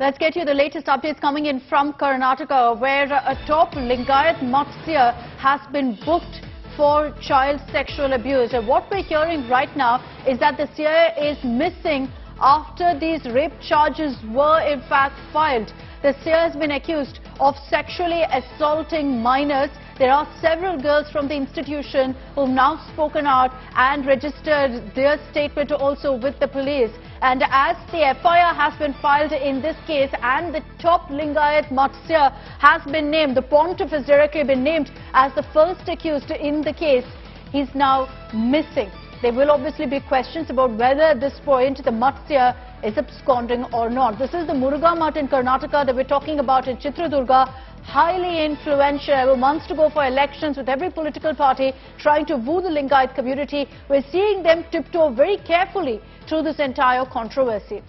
Let's get you the latest updates coming in from Karnataka, where a top Lingayat Mutt Seer has been booked for child sexual abuse. And what we're hearing right now is that the Seer is missing after these rape charges were in fact filed. The Seer has been accused of sexually assaulting minors. There are several girls from the institution who've now spoken out and registered their statement also with the police. And as the FIR has been filed in this case and the top Lingayat Mutt Seer has been named, the pontiff has directly been named as the first accused in the case, he's now missing. There will obviously be questions about whether at this point the Mutt Seer is absconding or not. This is the Muruga Mutt in Karnataka that we're talking about in Chitradurga. Highly influential, months to go for elections, with every political party trying to woo the Lingayat community. We're seeing them tiptoe very carefully through this entire controversy.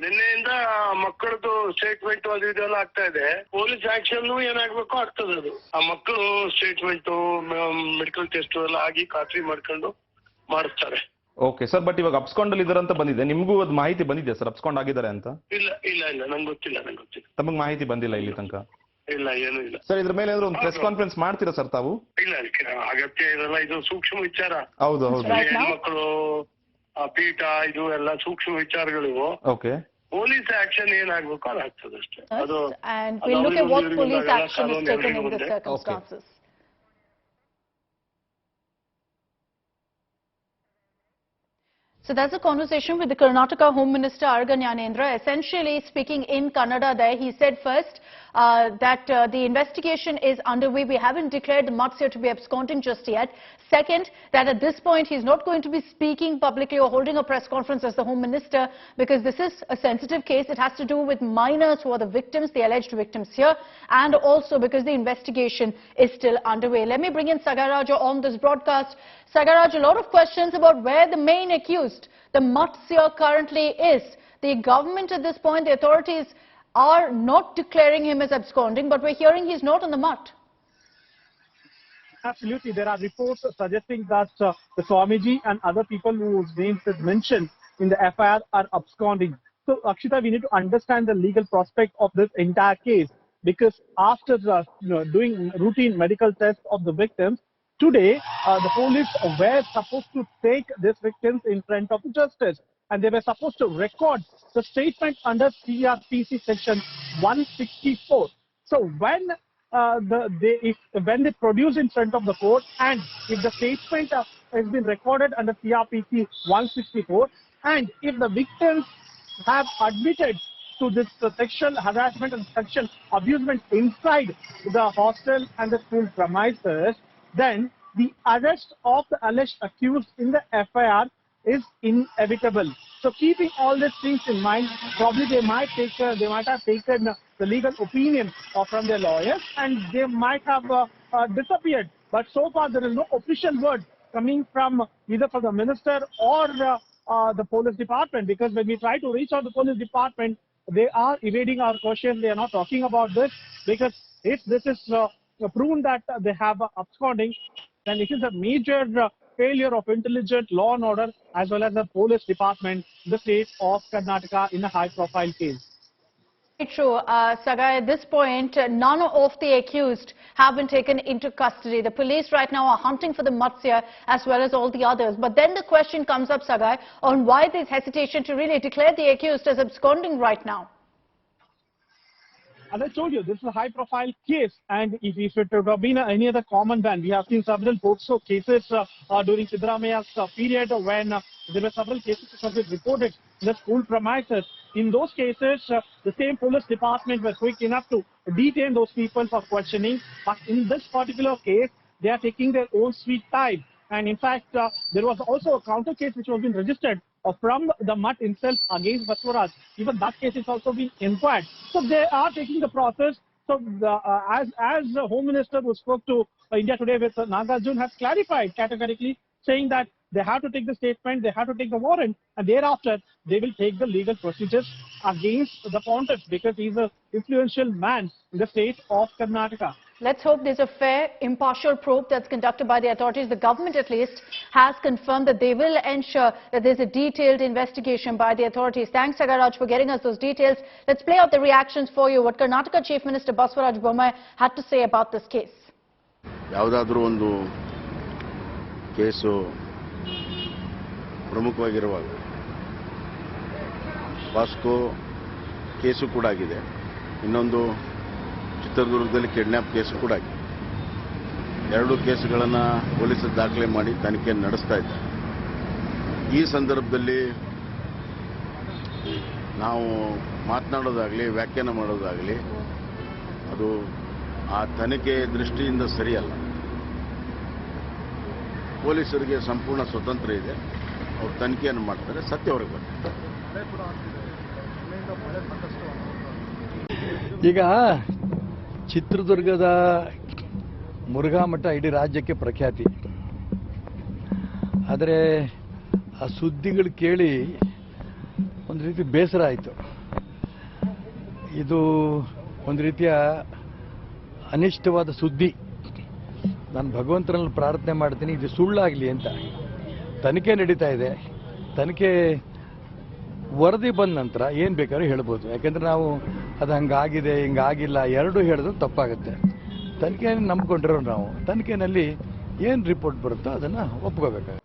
ನಿನ್ನೆಯಿಂದ ಮಕ್ಕಳದು statement ಅದು ಇದೆಲ್ಲ ಆಗ್ತಾ ಇದೆ. Police action ಏನಾಗಬೇಕು ಆಗ್ತದೆ. ಅದು ಆ ಮಕ್ಕಳು ಸ್ಟೇಟ್ಮೆಂಟ್ ಮೆಡಿಕಲ್ ಟೆಸ್ಟ್ ಎಲ್ಲ ಆಗಿ ಖಾತ್ರಿ ಮಾಡ್ಕೊಂಡು ಮಾಡಿಸ್ತಾರೆ. ಓಕೆ ಸರ್, ಬಟ್ ಇವಾಗ ಅಬ್ಸ್ಕಾಂಡ್ ಅಲ್ಲಿ ಇದಾರೆ ಅಂತ ಬಂದಿದೆ. ನಿಮಗೂ ಅದು ಮಾಹಿತಿ ಬಂದಿದೆ ಸರ್ ಅಬ್ಸ್ಕಾಂಡ್ ಆಗಿದ್ದಾರೆ ಅಂತ? ಇಲ್ಲ ಇಲ್ಲ ಇಲ್ಲ, ನಂಗೆ ಗೊತ್ತಿಲ್ಲ. ತಮಗೆ ಮಾಹಿತಿ ಬಂದಿಲ್ಲ ಇಲ್ಲಿ ತನಕ? ಇಲ್ಲ, ಏನು ಇಲ್ಲ ಸರ್. ಇದ್ರ ಮೇಲೆ ಏನಾದ್ರು ಒಂದು ಪ್ರೆಸ್ ಕಾನ್ಫರೆನ್ಸ್ ಮಾಡ್ತೀರಾ ಸರ್ ತಾವು? ಇಲ್ಲ, ಅದಕ್ಕೆ ಅಗತ್ಯ ಇರಲ್ಲ. ಇದು ಸೂಕ್ಷ್ಮ ವಿಚಾರ. ಹೌದು ಹೌದು, ಹೆಣ್ಮಕ್ಳು ಪೀಠ ಇದು ಎಲ್ಲ ಸೂಕ್ಷ್ಮ ವಿಚಾರಗಳು. ಓಕೆ, ಪೊಲೀಸ್ ಆಕ್ಷನ್ ಏನಾಗಬೇಕು ಅದು ಆಗ್ತದೆ ಅಷ್ಟೇ. ಅದು and we'll look at what police action is taken in the circumstances. So that's a conversation with the Karnataka Home Minister Jagadguru. Essentially speaking in Kannada there, he said first that the investigation is underway. We haven't declared the Mutt Seer to be absconding just yet. Second, that at this point he's not going to be speaking publicly or holding a press conference as the Home Minister, because this is a sensitive case. It has to do with minors who are the victims, the alleged victims here, and also because the investigation is still underway. Let me bring in Sagaraj on this broadcast. Sagaraj, a lot of questions about where the main accused, the Mutt Seer, currently is. The government at this point, the authorities are not declaring him as absconding, but we're hearing he's not on the Mutt. Absolutely. There are reports suggesting that the Swamiji and other people whose names is mentioned in the FIR are absconding. So, Akshita, we need to understand the legal prospect of this entire case, because after doing routine medical tests of the victims, today the police were supposed to take these victims in front of the justice, and they were supposed to record the statement under CRPC section 164. So when when they produce in front of the court, and if the statement has been recorded under CRPC 164, and if the victims have admitted to this sexual harassment and sexual abusement inside the hostel and the school premises, then the arrest of the alleged accused in the FIR is inevitable. So keeping all these things in mind, probably they might have taken the legal opinion from their lawyers, and they might have disappeared. But so far there is no official word coming from either from the minister or the police department, because when we try to reach out to the police department, they are evading our questions. They are not talking about this, because if this is proven that they have absconding, then it is a major failure of intelligent law and order as well as the police department in the state of Karnataka in a high-profile case. True, Sagai, at this point, none of the accused have been taken into custody. The police right now are hunting for the Mutt Seer as well as all the others. But then the question comes up, Sagai, on why there's hesitation to really declare the accused as absconding right now. As I told you, this is a high-profile case, and if it would have been any other common man, we have seen several POCSO cases during Siddharamaya's period when there were several cases which have been reported in the school premises. In those cases, the same police department was quick enough to detain those people for questioning. But in this particular case, they are taking their own sweet time. And in fact, there was also a counter case which was been registered from the Mutt himself against Baswaraj. Even that case is also being inquired. So they are taking the process. So as the Home Minister who spoke to India Today with Nagarjuna has clarified categorically, saying that they have to take the statement, they have to take the warrant, and thereafter they will take the legal procedures against the pontiff, because he is an influential man in the state of Karnataka. Let's hope there's a fair, impartial probe that's conducted by the authorities. The government, at least, has confirmed that they will ensure that there's a detailed investigation by the authorities. Thanks, Sagaraj, for getting us those details. Let's play out the reactions for you. What Karnataka Chief Minister Basavaraj Bommai had to say about this case. ಯಾವುದಾದರೂ ಒಂದು case ಪ್ರಮುಖವಾಗಿರುವಾಗ ಪಾಸ್ಕೋ case ಕೂಡ ಆಗಿದೆ, ಇನ್ನೊಂದು ಚಿತ್ರದುರ್ಗದಲ್ಲಿ kidnap case ಕೂಡ ಆಗಿದೆ. ಎರಡು ಕೇಸುಗಳನ್ನು ಪೊಲೀಸರು ದಾಖಲೆ ಮಾಡಿ ತನಿಖೆ ನಡೆಸ್ತಾ ಇದ್ದಾರೆ. ಈ ಸಂದರ್ಭದಲ್ಲಿ ನಾವು ಮಾತನಾಡೋದಾಗಲಿ ವ್ಯಾಖ್ಯಾನ ಮಾಡೋದಾಗಲಿ ಅದು ಆ ತನಿಖೆ ದೃಷ್ಟಿಯಿಂದ ಸರಿಯಲ್ಲ. ಪೊಲೀಸರಿಗೆ ಸಂಪೂರ್ಣ ಸ್ವತಂತ್ರ ಇದೆ, ಅವರು ತನಿಖೆಯನ್ನು ಮಾಡ್ತಾರೆ, ಸತ್ಯ ಹೊರಗೆ ಬರ್ತದೆ. ಈಗ ಚಿತ್ರದುರ್ಗದ ಮುರುಘಾ ಮಠ ಇಡೀ ರಾಜ್ಯಕ್ಕೆ ಪ್ರಖ್ಯಾತಿ. ಆದರೆ ಆ ಸುದ್ದಿಗಳು ಕೇಳಿ ಒಂದು ರೀತಿ ಬೇಸರ ಆಯಿತು. ಇದು ಒಂದು ರೀತಿಯ ಅನಿಷ್ಟವಾದ ಸುದ್ದಿ. ನಾನು ಭಗವಂತನಲ್ಲಿ ಪ್ರಾರ್ಥನೆ ಮಾಡ್ತೀನಿ ಇದು ಸುಳ್ಳಾಗಲಿ ಅಂತ. ತನಿಖೆ ನಡೀತಾ ಇದೆ, ತನಿಖೆ ವರದಿ ಬಂದ ನಂತರ ಏನು ಬೇಕಾದ್ರೂ ಹೇಳ್ಬೋದು. ಯಾಕೆಂದರೆ ನಾವು ಅದು ಹಂಗಾಗಿದೆ ಹಿಂಗಾಗಿಲ್ಲ ಎರಡೂ ಹೇಳಿದ್ರು ತಪ್ಪಾಗುತ್ತೆ. ತನಿಖೆಯನ್ನು ನಂಬ್ಕೊಂಡಿರೋ ನಾವು ತನಿಖೆಯಲ್ಲಿ ಏನು ರಿಪೋರ್ಟ್ ಬರುತ್ತೋ ಅದನ್ನು ಒಪ್ಕೋಬೇಕಾಗುತ್ತೆ.